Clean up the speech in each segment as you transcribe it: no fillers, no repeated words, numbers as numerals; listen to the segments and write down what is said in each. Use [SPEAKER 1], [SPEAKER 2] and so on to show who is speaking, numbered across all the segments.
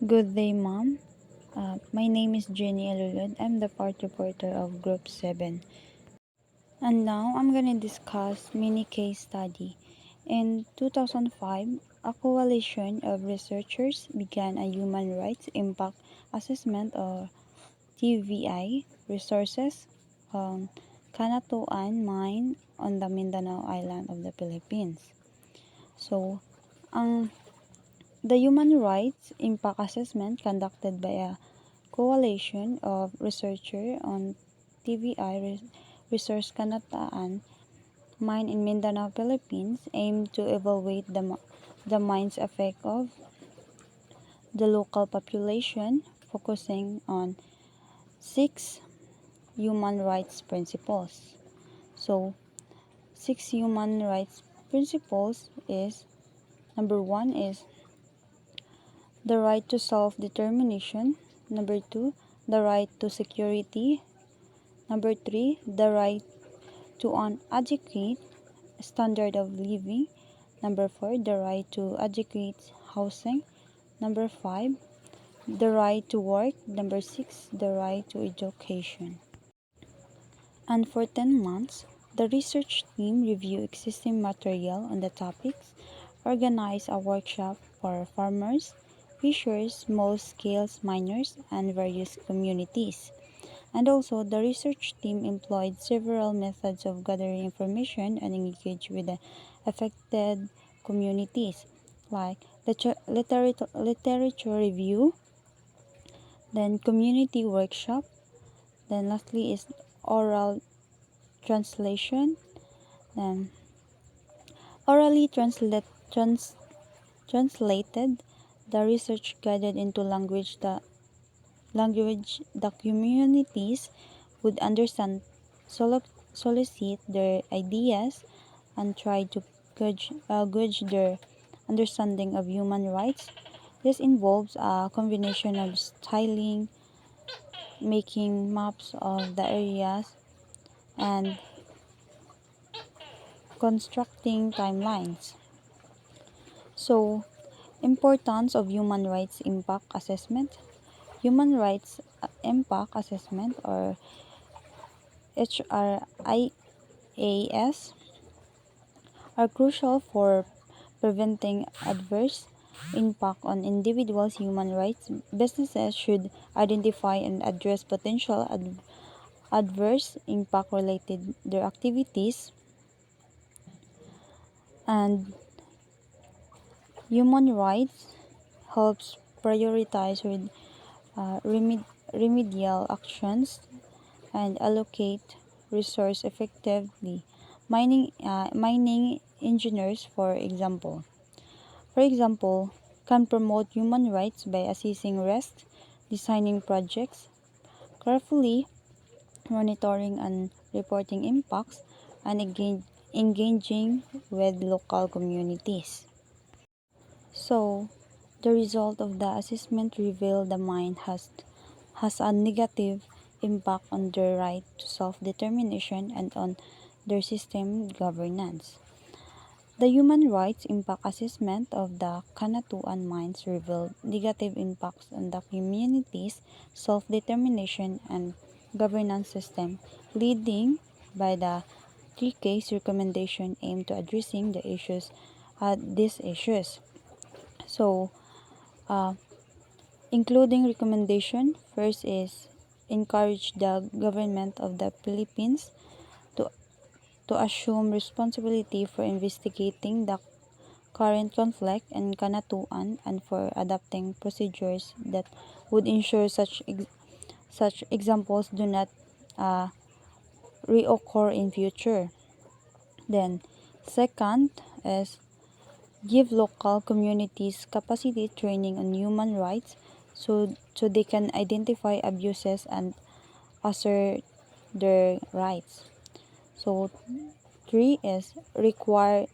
[SPEAKER 1] Good day, Mom. My name is Jenny Alulod. I'm the part reporter of Group 7. And now I'm going to discuss mini case study. In 2005, a coalition of researchers began a human rights impact assessment or TVI resources on Canatuan mine on the Mindanao Island of the Philippines. So, ang the human rights impact assessment conducted by a coalition of researchers on TVI Resource Kanataan mine in Mindanao, Philippines aimed to evaluate the mine's effect of the local population, focusing on 6 human rights principles. So, 6 human rights principles is number 1 is the right to self-determination. Number 2, the right to security. Number 3, the right to an adequate standard of living. Number 4, the right to adequate housing. Number 5, the right to work. Number 6, the right to education. And for 10 months, the research team reviewed existing material on the topics, organized a workshop for farmers, fishers, small-scale miners, and various communities. And also, the research team employed several methods of gathering information and engage with the affected communities, like literature review, then community workshop, then lastly is oral translation, then orally translated the research guided into language the communities would understand, solicit their ideas, and try to gauge their understanding of human rights. This involves a combination of styling, making maps of the areas, and constructing timelines. So, importance of human rights impact assessment. Human rights impact assessment or HRIAS are crucial for preventing adverse impact on individuals' human rights. Businesses should identify and address potential adverse impact related their activities, and human rights helps prioritize with remedial actions and allocate resource effectively. Mining engineers, for example, can promote human rights by assessing risks, designing projects, carefully monitoring and reporting impacts, and engaging with local communities. So, the result of the assessment revealed the mine has a negative impact on their right to self-determination and on their system governance. The human rights impact assessment of the Canatuan mines revealed negative impacts on the community's self-determination and governance system, leading by the 3 case recommendation aimed to addressing these issues. So, uh, including recommendation, first is encourage the government of the Philippines to, to assume responsibility for investigating the current conflict in Canatuan and for adopting procedures that would ensure such examples do not uh, reoccur in future. Then, second is give local communities capacity training on human rights so they can identify abuses and assert their rights. So 3 is require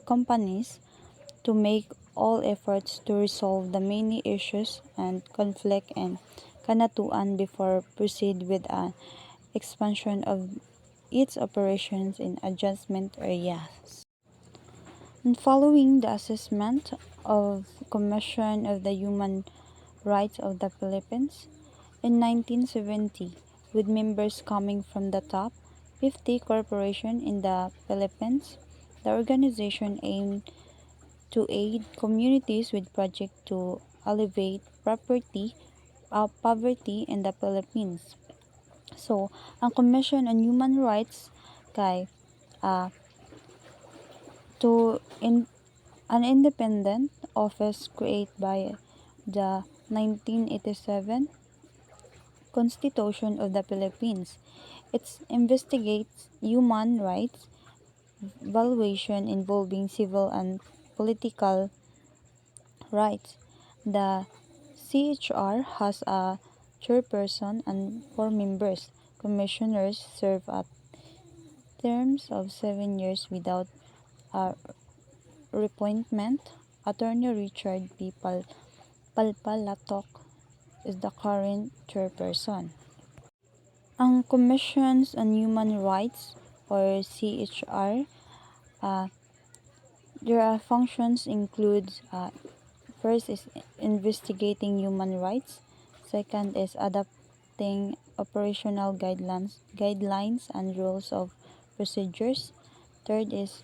[SPEAKER 1] companies to make all efforts to resolve the many issues and conflict in Canatuan before proceed with an expansion of its operations in adjacent areas. And following the assessment of Commission of the Human Rights of the Philippines in 1970, with members coming from the top 50 corporations in the Philippines, the organization aimed to aid communities with projects to alleviate poverty in the Philippines. So, ang Commission on Human Rights kay uh, to in an independent office created by the 1987 Constitution of the Philippines. It investigates human rights violation involving civil and political rights. The CHR has a chairperson and 4 members. Commissioners serve at terms of 7 years without a reappointment. Attorney Richard P. Palpalatok is the current chairperson. Ang Commissions on Human Rights or CHR, their functions include first is investigating human rights, second is adopting operational guidelines and rules of procedures, third is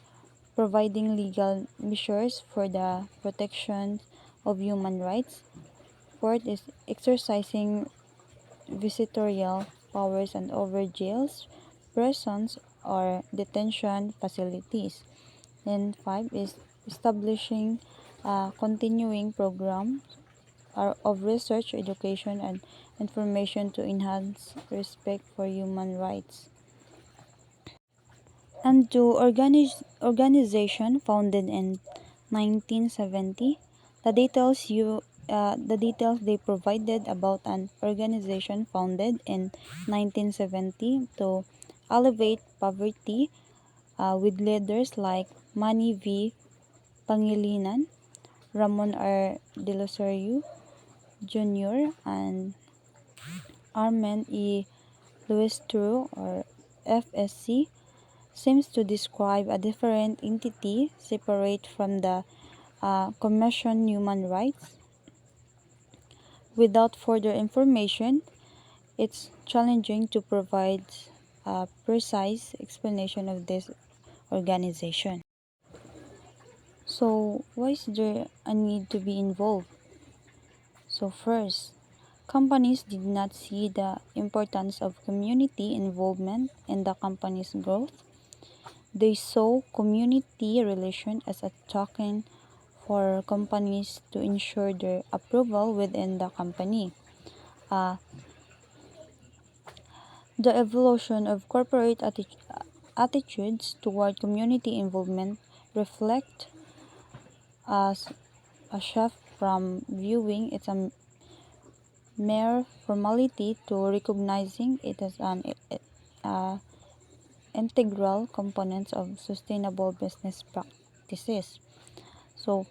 [SPEAKER 1] providing legal measures for the protection of human rights, fourth is exercising visitorial powers and over jails, prisons, or detention facilities. Then 5 is establishing a continuing program of research, education, and information to enhance respect for human rights. And to organization founded in 1970, the details they provided about an organization founded in 1970 to alleviate poverty with leaders like Manny V. Pangilinan, Ramon R. De Losario Jr., and Armen E. Luestro or FSC seems to describe a different entity separate from the Commission Human Rights. Without further information, it's challenging to provide a precise explanation of this organization. So, why is there a need to be involved? So first, companies did not see the importance of community involvement in the company's growth. They saw community relations as a token for companies to ensure their approval within the company. The evolution of corporate attitudes toward community involvement reflect as a shift from viewing it as a mere formality to recognizing it as an integral component of sustainable business practices. So,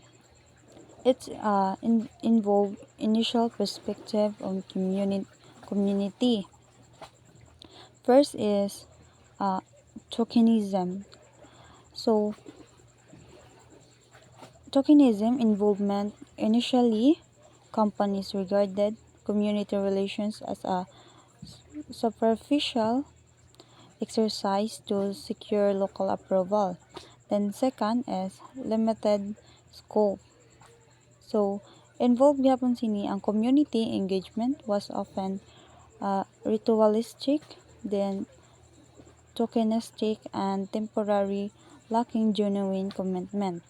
[SPEAKER 1] it's involved initial perspective on community. First is tokenism. So, tokenism involvement initially companies regarded community relations as a superficial exercise to secure local approval. Then second is limited scope. So, involved gyapon sini ang community engagement was often ritualistic, then tokenistic, and temporary, lacking genuine commitment.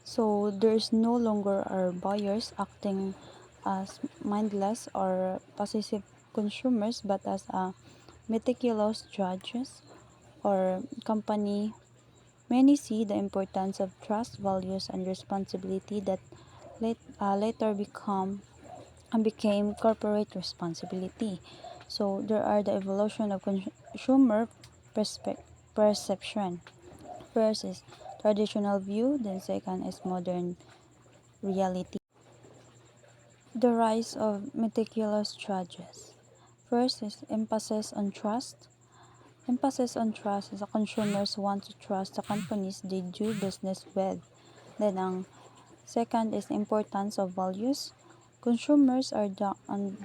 [SPEAKER 1] So, there's no longer are buyers acting as mindless or passive consumers, but as meticulous judges or company. Many see the importance of trust, values, and responsibility that later became corporate responsibility. So there are the evolution of consumer perception. First is traditional view, then second is modern reality. The rise of meticulous judges. First is emphasis on trust. Emphasis on trust is consumers want to trust the companies they do business with. Then ang second is importance of values. Consumers are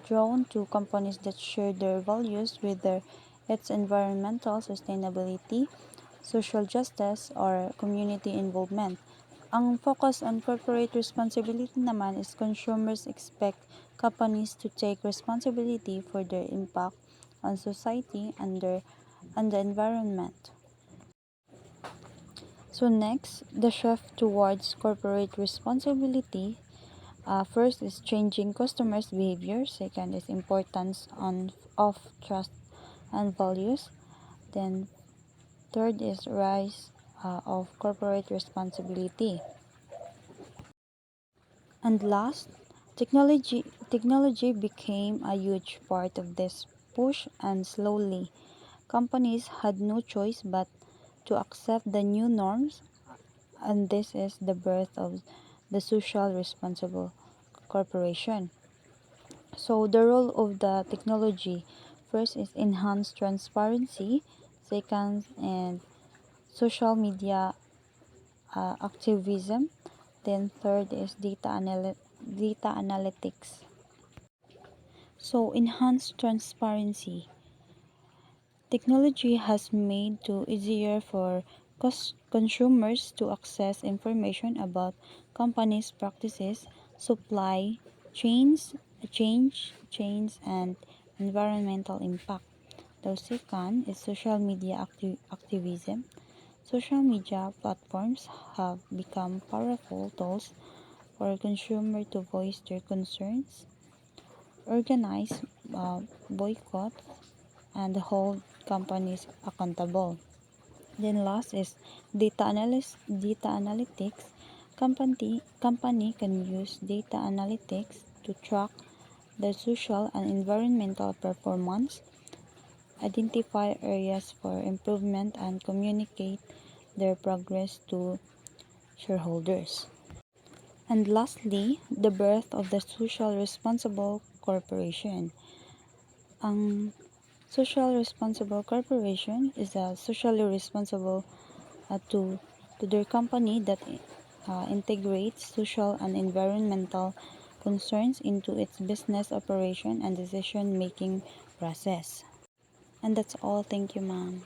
[SPEAKER 1] drawn to companies that share their values, whether it's environmental sustainability, social justice, or community involvement. Ang focus on corporate responsibility naman is consumers expect companies to take responsibility for their impact on society and the environment. So next, the shift towards corporate responsibility. First is changing customers' behavior. Second is importance of trust and values. Then third is rise of corporate responsibility. And last, technology became a huge part of this push, and slowly companies had no choice but to accept the new norms, and this is the birth of the social responsible corporation. So the role of the technology, first is enhance transparency, second and social media activism, then third is data analytics. So enhance transparency. Technology has made it easier for consumers to access information about companies' practices, supply chains, and environmental impact. The second is social media activism. Social media platforms have become powerful tools for consumers to voice their concerns, organize boycott, and hold companies accountable. Then last is data analytics. Company can use data analytics to track their social and environmental performance, identify areas for improvement, and communicate their progress to shareholders. And lastly, the birth of the social responsible corporation. Ang social responsible corporation is a socially responsible to their company that integrates social and environmental concerns into its business operation and decision making process. And that's all. Thank you, ma'am.